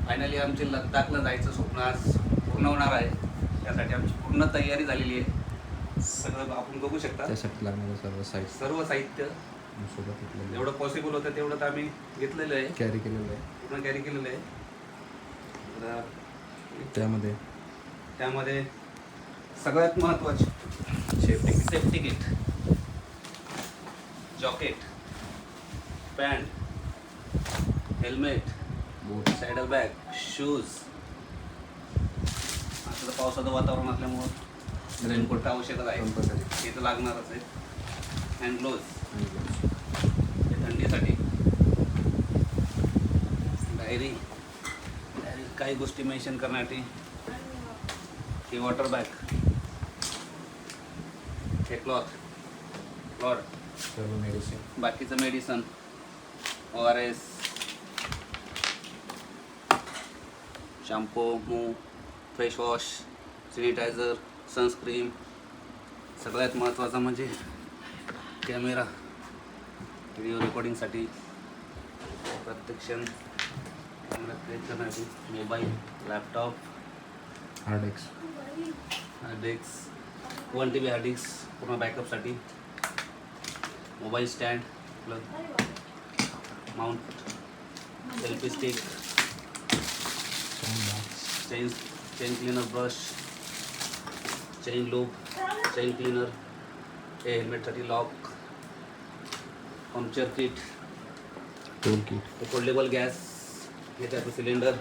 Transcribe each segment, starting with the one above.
Finally आमचे लद्दाखला जायचं स्वप्न आज पूर्ण होणार आहे. त्यासाठी आमची पूर्ण तयारी झालेली आहे. सगळं आपण बघू शकता. त्यासाठी लागणारं सर्व साहित्य सोबत घेतलेलं जेवढं पॉसिबल होतं तेवढं तर आम्ही घेतलेलं आहे, कॅरी केलेलं आहे. पूर्ण कॅरी केलेलं आहे. त्यामध्ये सगळ्यात महत्त्वाचे safety kit, jacket, pant, helmet, boot, saddle bag, shoes. आता तर पावसाचं वातावरण असल्यामुळं रेनकोट आवश्यकच आहे, कंपल्सरी. हे तर लागणारच आहे. हँड ग्लोव्ज हे थंडीसाठी. डायरी काही गोष्टी मेन्शन करण्यासाठी. ही वॉटर बॅग, हे क्लॉथ, सर्व मेडिसिन, बाकीचं medicine, ORS, shampoo, Moov, face wash, sanitiser, sunscreen. सगळ्यात महत्त्वाचं म्हणजे कॅमेरा, व्हिडिओ रेकॉर्डिंगसाठी, प्रत्येक क्षण कॅमेरा क्लिक करण्यासाठी. Mobile, laptop, hard disk, 1 TB hard disk पूर्ण बॅकअपसाठी. Mobile stand, plug, mount, selfie stick, chain cleaner brush, chain loop, chain cleaner, हे हेल्मेटसाठी lock, puncture kit, tool kit, foldable gas, हे त्याचं सिलेंडर,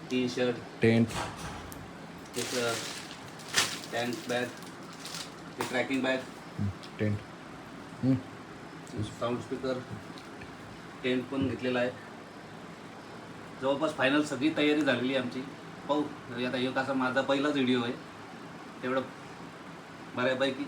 टी शर्ट, टेंट, एक tank bag, हे trekking bag, tent, sound speaker, tent पण घेतलेला आहे. जवळपास फायनल सगळी तयारी झालेली आहे आमची. पाहू आता एक असा माझा पहिलाच व्हिडिओ आहे, तेवढं बऱ्यापैकी